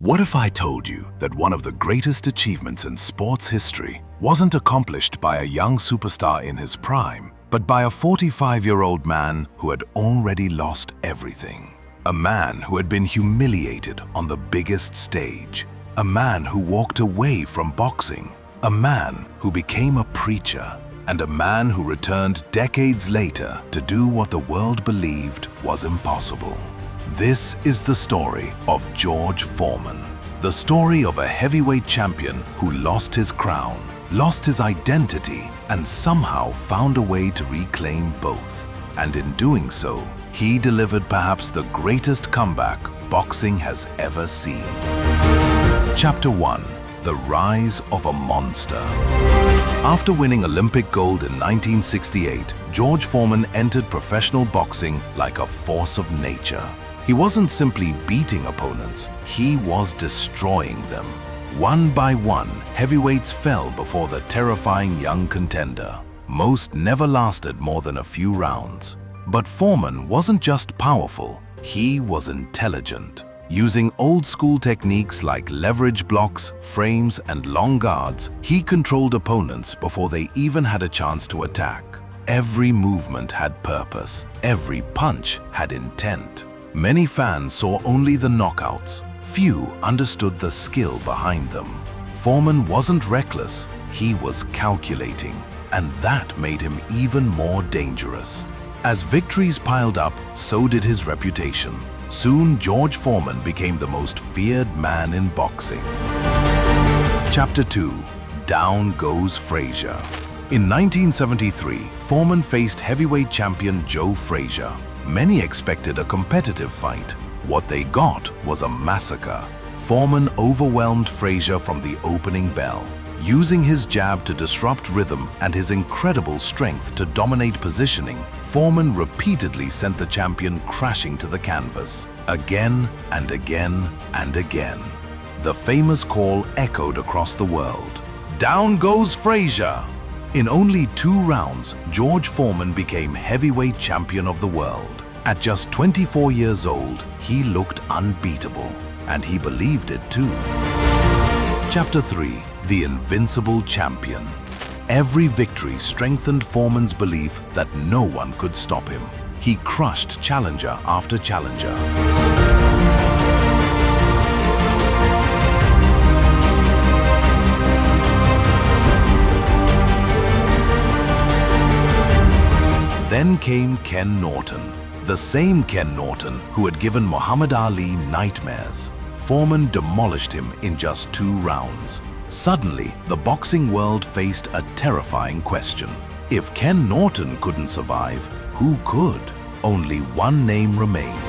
What if I told you that one of the greatest achievements in sports history wasn't accomplished by a young superstar in his prime, but by a 45-year-old man who had already lost everything? A man who had been humiliated on the biggest stage. A man who walked away from boxing. A man who became a preacher. And a man who returned decades later to do what the world believed was impossible. This is the story of George Foreman. The story of a heavyweight champion who lost his crown, lost his identity, and somehow found a way to reclaim both. And in doing so, he delivered perhaps the greatest comeback boxing has ever seen. Chapter 1. The Rise of a Monster. After winning Olympic gold in 1968, George Foreman entered professional boxing like a force of nature. He wasn't simply beating opponents, he was destroying them. One by one, heavyweights fell before the terrifying young contender. Most never lasted more than a few rounds. But Foreman wasn't just powerful, he was intelligent. Using old-school techniques like leverage blocks, frames, and long guards, he controlled opponents before they even had a chance to attack. Every movement had purpose. Every punch had intent. Many fans saw only the knockouts. Few understood the skill behind them. Foreman wasn't reckless, he was calculating, and that made him even more dangerous. As victories piled up, so did his reputation. Soon, George Foreman became the most feared man in boxing. Chapter 2. Down Goes Frazier. In 1973, Foreman faced heavyweight champion Joe Frazier. Many expected a competitive fight. What they got was a massacre. Foreman overwhelmed Frazier from the opening bell. Using his jab to disrupt rhythm and his incredible strength to dominate positioning, Foreman repeatedly sent the champion crashing to the canvas. Again and again and again. The famous call echoed across the world. Down goes Frazier! In only 2 rounds, George Foreman became heavyweight champion of the world. At just 24 years old, he looked unbeatable, and he believed it too. Chapter 3. The Invincible Champion. Every victory strengthened Foreman's belief that no one could stop him. He crushed challenger after challenger. Then came Ken Norton, the same Ken Norton who had given Muhammad Ali nightmares. Foreman demolished him in just 2 rounds. Suddenly, the boxing world faced a terrifying question. If Ken Norton couldn't survive, who could? Only one name remained.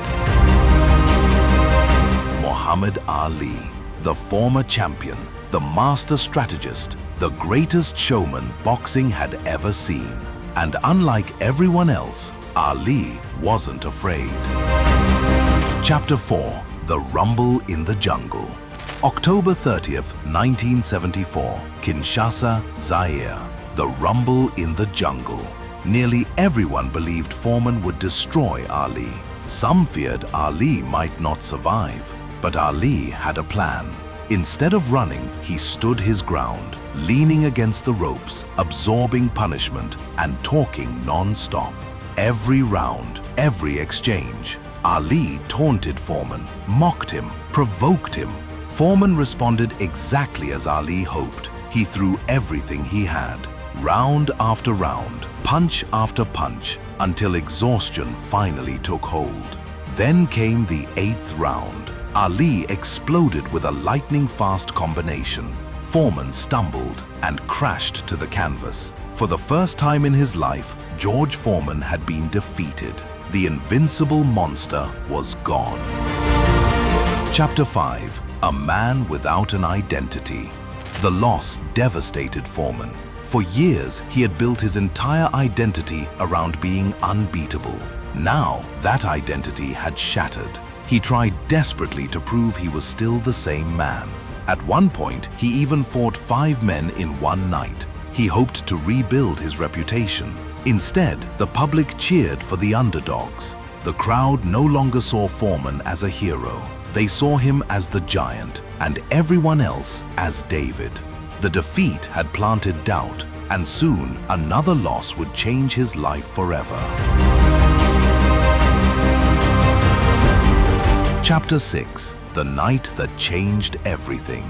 Muhammad Ali, the former champion, the master strategist, the greatest showman boxing had ever seen. And unlike everyone else, Ali wasn't afraid. Chapter 4. The Rumble in the Jungle. October 30th, 1974, Kinshasa, Zaire. The Rumble in the Jungle. Nearly everyone believed Foreman would destroy Ali. Some feared Ali might not survive, but Ali had a plan. Instead of running, he stood his ground, leaning against the ropes, absorbing punishment, and talking non-stop. Every round, every exchange, Ali taunted Foreman, mocked him, provoked him. Foreman responded exactly as Ali hoped. He threw everything he had, round after round, punch after punch, until exhaustion finally took hold. Then came the 8th round. Ali exploded with a lightning-fast combination. Foreman stumbled and crashed to the canvas. For the first time in his life, George Foreman had been defeated. The invincible monster was gone. Chapter 5. A Man Without an Identity. The loss devastated Foreman. For years, he had built his entire identity around being unbeatable. Now, that identity had shattered. He tried desperately to prove he was still the same man. At one point, he even fought 5 men in one night. He hoped to rebuild his reputation. Instead, the public cheered for the underdogs. The crowd no longer saw Foreman as a hero. They saw him as the giant and everyone else as David. The defeat had planted doubt, and soon another loss would change his life forever. Chapter 6: The Night That Changed Everything.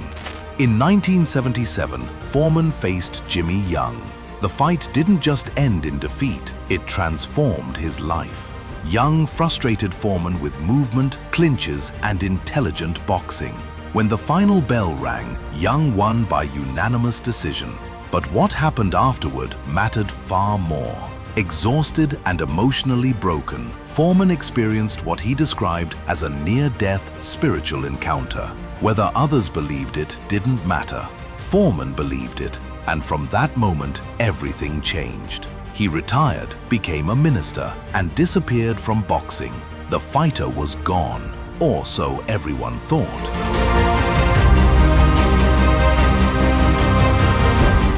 In 1977, Foreman faced Jimmy Young. The fight didn't just end in defeat, it transformed his life. Young frustrated Foreman with movement, clinches, and intelligent boxing. When the final bell rang, Young won by unanimous decision. But what happened afterward mattered far more. Exhausted and emotionally broken, Foreman experienced what he described as a near-death spiritual encounter. Whether others believed it didn't matter. Foreman believed it, and from that moment, everything changed. He retired, became a minister, and disappeared from boxing. The fighter was gone, or so everyone thought.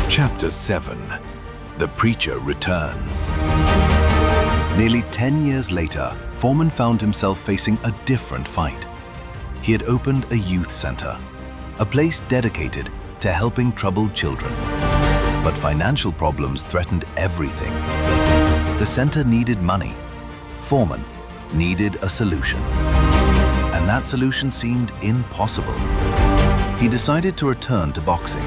Chapter 7: The Preacher Returns. Nearly 10 years later, Foreman found himself facing a different fight. He had opened a youth center, a place dedicated to helping troubled children. But financial problems threatened everything. The center needed money. Foreman needed a solution. And that solution seemed impossible. He decided to return to boxing.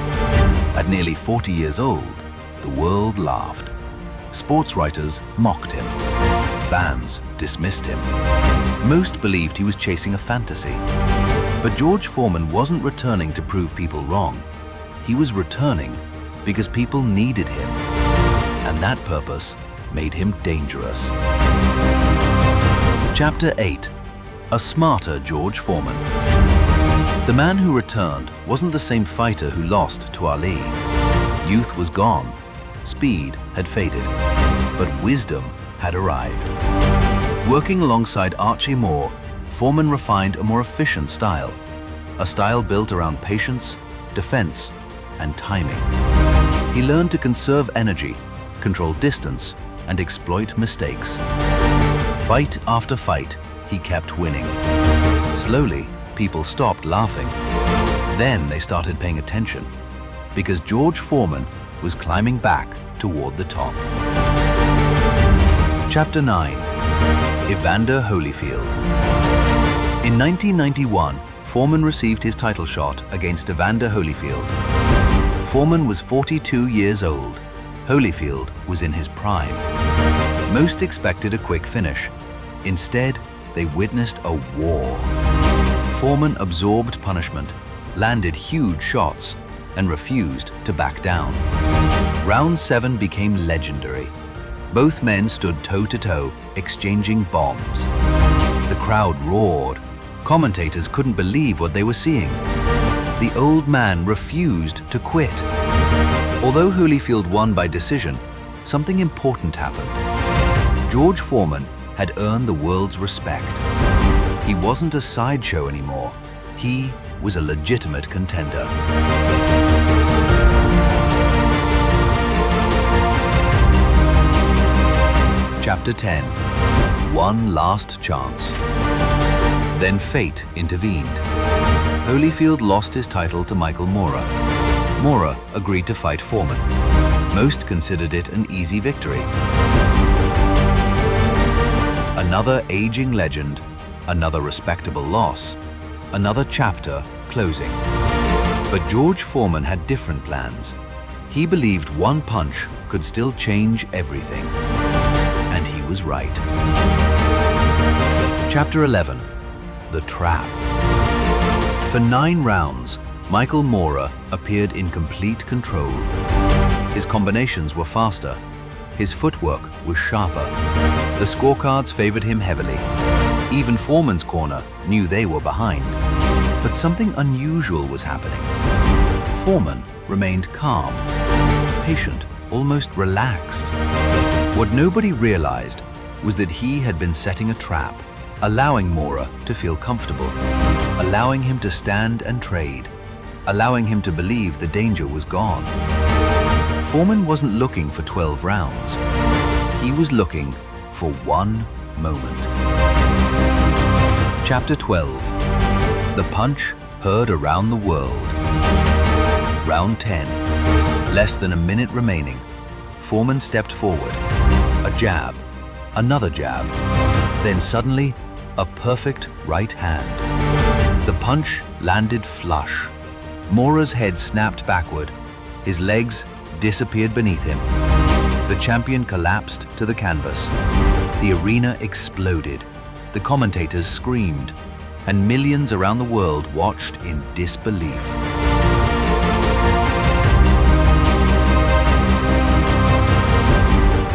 At nearly 40 years old, the world laughed. Sports writers mocked him. Fans dismissed him. Most believed he was chasing a fantasy. But George Foreman wasn't returning to prove people wrong. He was returning because people needed him. And that purpose made him dangerous. Chapter 8: A Smarter George Foreman. The man who returned wasn't the same fighter who lost to Ali. Youth was gone, speed had faded, but wisdom had arrived. Working alongside Archie Moore, Foreman refined a more efficient style, a style built around patience, defense, and timing. He learned to conserve energy, control distance, and exploit mistakes. Fight after fight, he kept winning. Slowly, people stopped laughing. Then they started paying attention, because George Foreman was climbing back toward the top. Chapter 9: Evander Holyfield. In 1991, Foreman received his title shot against Evander Holyfield. Foreman was 42 years old. Holyfield was in his prime. Most expected a quick finish. Instead, they witnessed a war. Foreman absorbed punishment, landed huge shots, and refused to back down. Round 7 became legendary. Both men stood toe-to-toe, exchanging bombs. The crowd roared. Commentators couldn't believe what they were seeing. The old man refused to quit. Although Holyfield won by decision, something important happened. George Foreman had earned the world's respect. He wasn't a sideshow anymore. He was a legitimate contender. Chapter 10: One Last Chance. Then fate intervened. Holyfield lost his title to Michael Moorer. Moorer agreed to fight Foreman. Most considered it an easy victory. Another aging legend, another respectable loss, another chapter closing. But George Foreman had different plans. He believed one punch could still change everything. And he was right. Chapter 11: The Trap. For 9 rounds, Michael Moorer appeared in complete control. His combinations were faster. His footwork was sharper. The scorecards favored him heavily. Even Foreman's corner knew they were behind. But something unusual was happening. Foreman remained calm, patient, almost relaxed. What nobody realized was that he had been setting a trap, allowing Moorer to feel comfortable, allowing him to stand and trade, allowing him to believe the danger was gone. Foreman wasn't looking for 12 rounds. He was looking for one moment. Chapter 12: The punch heard around the world. Round 10. Less than a minute remaining. Foreman stepped forward. A jab, another jab. Then suddenly, a perfect right hand. The punch landed flush. Mora's head snapped backward. His legs disappeared beneath him. The champion collapsed to the canvas. The arena exploded. The commentators screamed, and millions around the world watched in disbelief.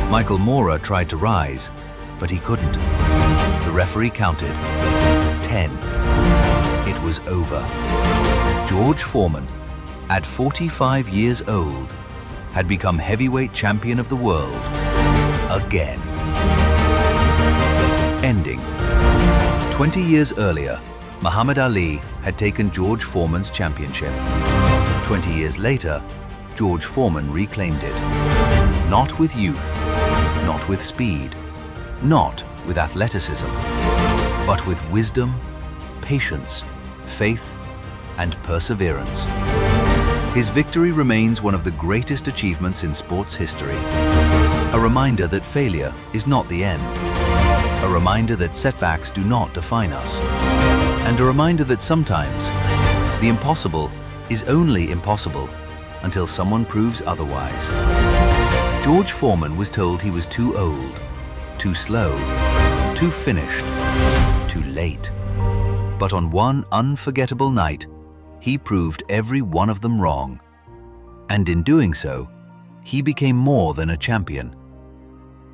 Michael Mora tried to rise, but he couldn't. The referee counted 10. It was over. George Foreman, at 45 years old, had become heavyweight champion of the world again. Ending. 20 years earlier, Muhammad Ali had taken George Foreman's championship. 20 years later, George Foreman reclaimed it. Not with youth, not with speed, not with athleticism, but with wisdom, patience, faith, and perseverance. His victory remains one of the greatest achievements in sports history. A reminder that failure is not the end. A reminder that setbacks do not define us. And a reminder that sometimes the impossible is only impossible until someone proves otherwise. George Foreman was told he was too old, too slow, too finished, too late. But on one unforgettable night, he proved every one of them wrong. And in doing so, he became more than a champion.